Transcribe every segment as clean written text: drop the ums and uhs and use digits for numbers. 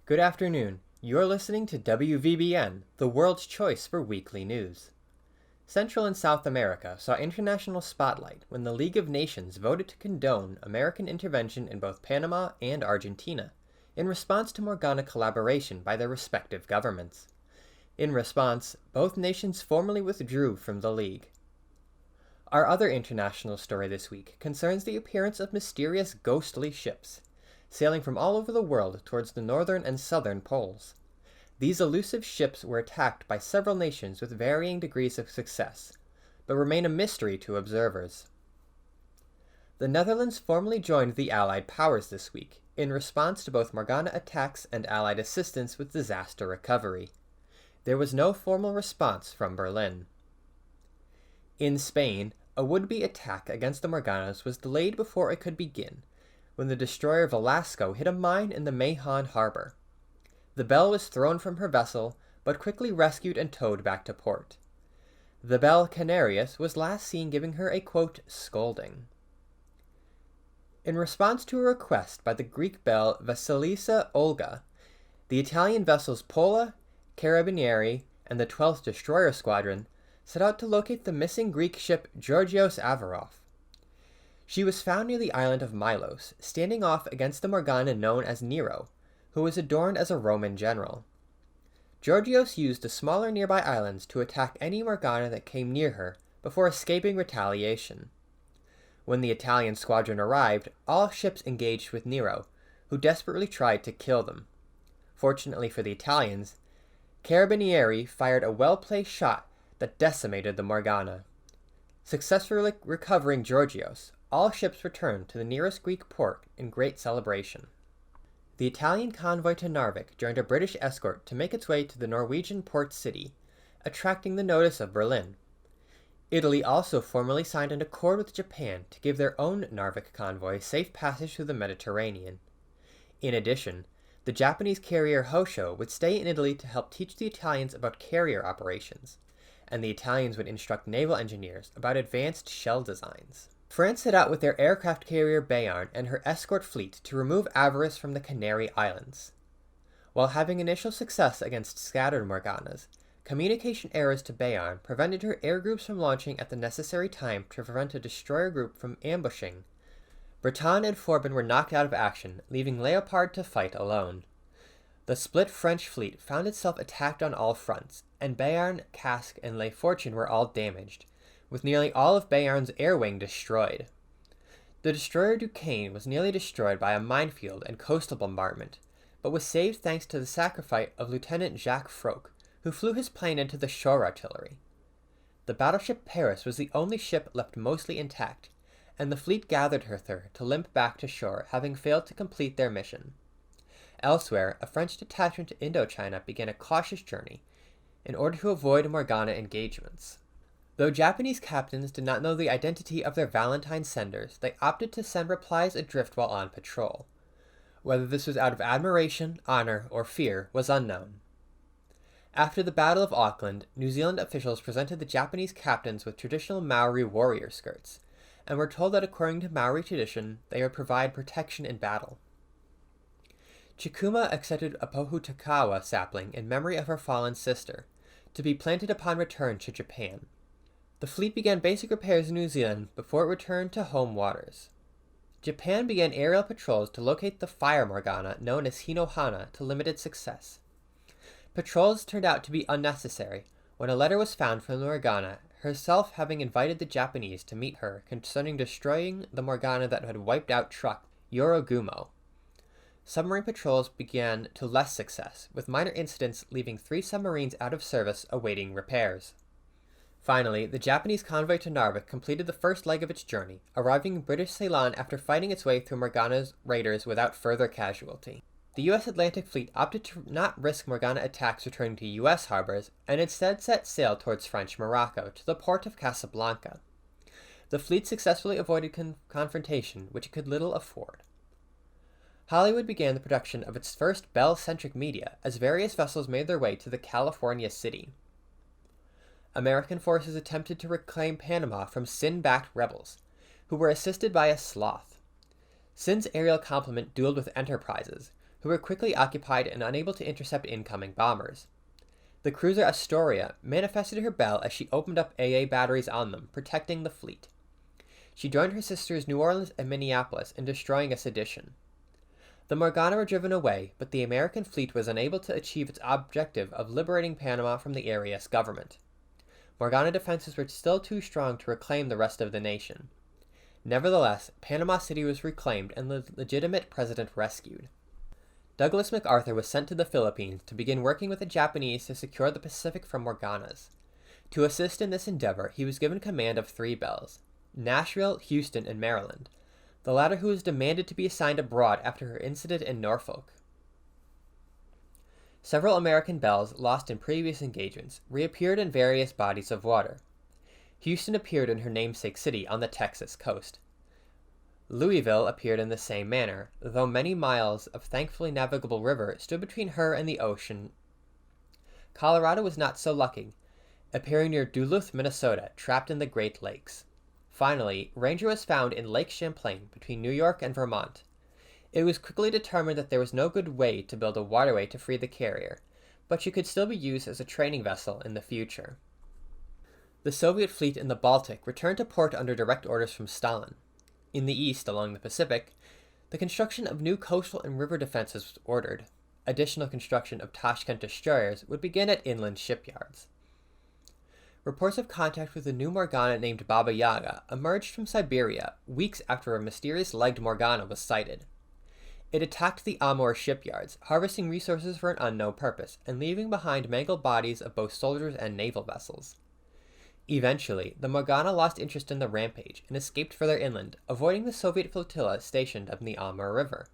Good afternoon. You're listening to WVBN, the world's choice for weekly news. Central and South America saw international spotlight when the League of Nations voted to condone American intervention in both Panama and Argentina, in response to Morgana collaboration by their respective governments. In response, both nations formally withdrew from the League. Our other international story this week concerns the appearance of mysterious ghostly ships, sailing from all over the world towards the northern and southern poles. These elusive ships were attacked by several nations with varying degrees of success, but remain a mystery to observers. The Netherlands formally joined the Allied powers this week, in response to both Morgana attacks and Allied assistance with disaster recovery. There was no formal response from Berlin. In Spain, a would-be attack against the Morganas was delayed before it could begin, when the destroyer Velasco hit a mine in the Mahon harbor. The Belle was thrown from her vessel, but quickly rescued and towed back to port. The Belle Canarias was last seen giving her a, quote, scolding. In response to a request by the Greek belle Vasilisa Olga, the Italian vessels Pola, Carabinieri, and the 12th Destroyer Squadron set out to locate the missing Greek ship Georgios Averof. She was found near the island of Milos, standing off against the Morgana known as Nero, who was adorned as a Roman general. Georgios used the smaller nearby islands to attack any Morgana that came near her before escaping retaliation. When the Italian squadron arrived, all ships engaged with Nero, who desperately tried to kill them. Fortunately for the Italians, Carabinieri fired a well-placed shot that decimated the Morgana. Successfully recovering Georgios, all ships returned to the nearest Greek port in great celebration. The Italian convoy to Narvik joined a British escort to make its way to the Norwegian port city, attracting the notice of Berlin. Italy also formally signed an accord with Japan to give their own Narvik convoy safe passage through the Mediterranean. In addition, the Japanese carrier Hosho would stay in Italy to help teach the Italians about carrier operations, and the Italians would instruct naval engineers about advanced shell designs. France set out with their aircraft carrier Béarn and her escort fleet to remove Avarice from the Canary Islands. While having initial success against scattered Morganas, communication errors to Béarn prevented her air groups from launching at the necessary time to prevent a destroyer group from ambushing. Breton and Forbin were knocked out of action, leaving Leopard to fight alone. The split French fleet found itself attacked on all fronts, and Béarn, Casque, and Le Fortune were all damaged, with nearly all of Béarn's air wing destroyed. The destroyer Duquesne was nearly destroyed by a minefield and coastal bombardment, but was saved thanks to the sacrifice of Lieutenant Jacques Froque, who flew his plane into the shore artillery. The battleship Paris was the only ship left mostly intact, and the fleet gathered her to limp back to shore, having failed to complete their mission. Elsewhere, a French detachment to Indochina began a cautious journey in order to avoid Morgana engagements. Though Japanese captains did not know the identity of their Valentine senders, they opted to send replies adrift while on patrol. Whether this was out of admiration, honor, or fear was unknown. After the Battle of Auckland, New Zealand officials presented the Japanese captains with traditional Maori warrior skirts, and were told that according to Maori tradition, they would provide protection in battle. Chikuma accepted a Pohutakawa sapling in memory of her fallen sister, to be planted upon return to Japan. The fleet began basic repairs in New Zealand before it returned to home waters. Japan began aerial patrols to locate the fire Morgana known as Hinohana to limited success. Patrols turned out to be unnecessary when a letter was found from the Morgana, herself having invited the Japanese to meet her concerning destroying the Morgana that had wiped out truck Yorogumo. Submarine patrols began to less success, with minor incidents leaving 3 submarines out of service awaiting repairs. Finally, the Japanese convoy to Narvik completed the first leg of its journey, arriving in British Ceylon after fighting its way through Morgana's raiders without further casualty. The U.S. Atlantic Fleet opted to not risk Morgana attacks returning to U.S. harbors, and instead set sail towards French Morocco, to the port of Casablanca. The fleet successfully avoided confrontation, which it could little afford. Hollywood began the production of its first Belle-centric media as various vessels made their way to the California city. American forces attempted to reclaim Panama from Sin-backed rebels, who were assisted by a sloth. Sin's aerial complement dueled with Enterprises, who were quickly occupied and unable to intercept incoming bombers. The cruiser Astoria manifested her bell as she opened up AA batteries on them, protecting the fleet. She joined her sisters New Orleans and Minneapolis in destroying a sedition. The Morgana were driven away, but the American fleet was unable to achieve its objective of liberating Panama from the Arias government. Morgana defenses were still too strong to reclaim the rest of the nation. Nevertheless, Panama City was reclaimed and the legitimate president rescued. Douglas MacArthur was sent to the Philippines to begin working with the Japanese to secure the Pacific from Morganas. To assist in this endeavor, he was given command of 3 bells: Nashville, Houston, and Maryland, the latter who was demanded to be assigned abroad after her incident in Norfolk. Several American bells, lost in previous engagements, reappeared in various bodies of water. Houston appeared in her namesake city on the Texas coast. Louisville appeared in the same manner, though many miles of thankfully navigable river stood between her and the ocean. Colorado was not so lucky, appearing near Duluth, Minnesota, trapped in the Great Lakes. Finally, Ranger was found in Lake Champlain between New York and Vermont. It was quickly determined that there was no good way to build a waterway to free the carrier, but she could still be used as a training vessel in the future. The Soviet fleet in the Baltic returned to port under direct orders from Stalin. In the east, along the Pacific, the construction of new coastal and river defenses was ordered. Additional construction of Tashkent destroyers would begin at inland shipyards. Reports of contact with a new Morgana named Baba Yaga emerged from Siberia weeks after a mysterious legged Morgana was sighted. It attacked the Amur shipyards, harvesting resources for an unknown purpose, and leaving behind mangled bodies of both soldiers and naval vessels. Eventually, the Morgana lost interest in the rampage and escaped further inland, avoiding the Soviet flotilla stationed on the Amur River.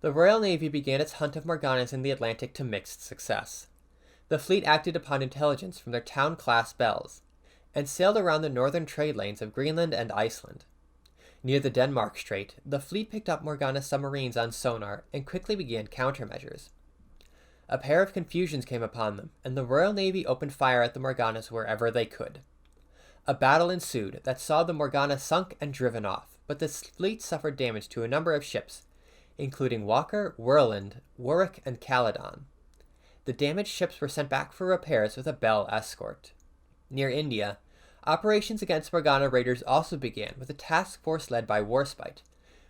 The Royal Navy began its hunt of Morganas in the Atlantic to mixed success. The fleet acted upon intelligence from their Town-class bells, and sailed around the northern trade lanes of Greenland and Iceland. Near the Denmark Strait, the fleet picked up Morgana submarines on sonar and quickly began countermeasures. A pair of confusions came upon them, and the Royal Navy opened fire at the Morganas wherever they could. A battle ensued that saw the Morgana sunk and driven off, but the fleet suffered damage to a number of ships, including Walker, Whirlwind, Warwick, and Caledon. The damaged ships were sent back for repairs with a Bell escort. Near India, operations against Morgana raiders also began with a task force led by Warspite,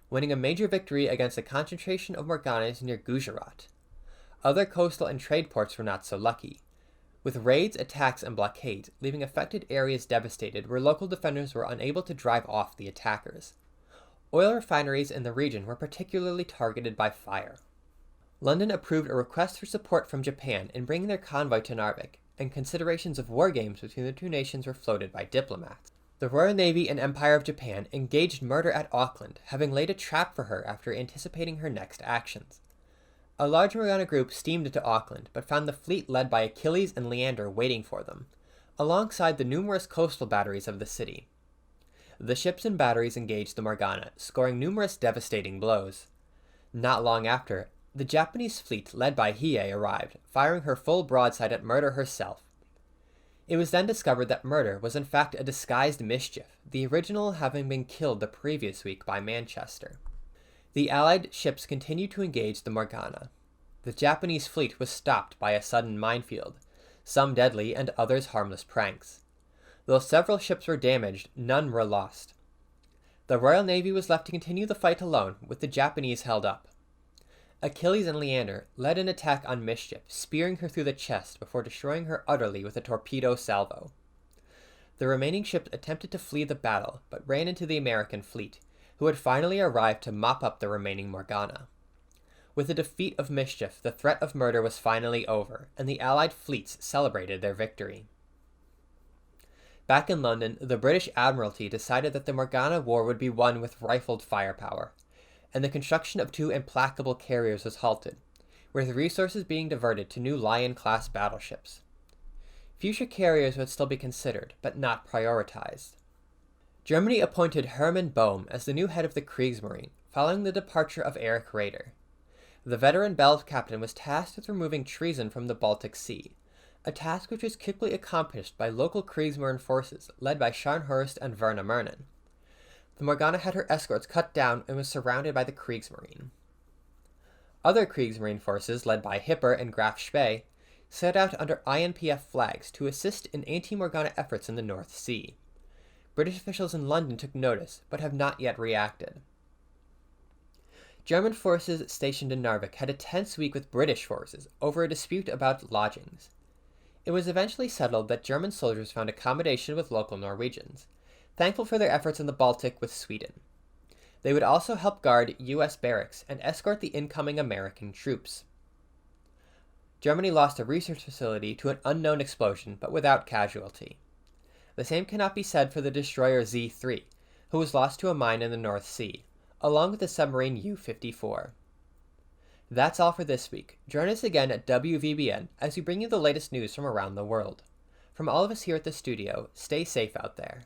winning a major victory against a concentration of Morganas near Gujarat. Other coastal and trade ports were not so lucky, with raids, attacks, and blockades leaving affected areas devastated where local defenders were unable to drive off the attackers. Oil refineries in the region were particularly targeted by fire. London approved a request for support from Japan in bringing their convoy to Narvik, and considerations of war games between the two nations were floated by diplomats. The Royal Navy and Empire of Japan engaged Murder at Auckland, having laid a trap for her after anticipating her next actions. A large Morgana group steamed into Auckland, but found the fleet led by Achilles and Leander waiting for them, alongside the numerous coastal batteries of the city. The ships and batteries engaged the Morgana, scoring numerous devastating blows. Not long after, the Japanese fleet led by Hiei arrived, firing her full broadside at Murder herself. It was then discovered that Murder was in fact a disguised Mischief, the original having been killed the previous week by Manchester. The Allied ships continued to engage the Morgana. The Japanese fleet was stopped by a sudden minefield, some deadly and others harmless pranks. Though several ships were damaged, none were lost. The Royal Navy was left to continue the fight alone, with the Japanese held up. Achilles and Leander led an attack on Mischief, spearing her through the chest before destroying her utterly with a torpedo salvo. The remaining ships attempted to flee the battle, but ran into the American fleet, who had finally arrived to mop up the remaining Morgana. With the defeat of Mischief, the threat of Murder was finally over, and the Allied fleets celebrated their victory. Back in London, the British Admiralty decided that the Morgana war would be won with rifled firepower, and the construction of 2 implacable carriers was halted, with resources being diverted to new Lion-class battleships. Future carriers would still be considered, but not prioritized. Germany appointed Hermann Bohm as the new head of the Kriegsmarine, following the departure of Erich Raeder. The veteran Bell captain was tasked with removing treason from the Baltic Sea, a task which was quickly accomplished by local Kriegsmarine forces led by Scharnhorst and Werner Mernen. The Morgana had her escorts cut down and was surrounded by the Kriegsmarine. Other Kriegsmarine forces, led by Hipper and Graf Spee, set out under INPF flags to assist in anti-Morgana efforts in the North Sea. British officials in London took notice, but have not yet reacted. German forces stationed in Narvik had a tense week with British forces over a dispute about lodgings. It was eventually settled that German soldiers found accommodation with local Norwegians, thankful for their efforts in the Baltic with Sweden. They would also help guard U.S. barracks and escort the incoming American troops. Germany lost a research facility to an unknown explosion, but without casualty. The same cannot be said for the destroyer Z-3, who was lost to a mine in the North Sea, along with the submarine U-54. That's all for this week. Join us again at WVBN as we bring you the latest news from around the world. From all of us here at the studio, stay safe out there.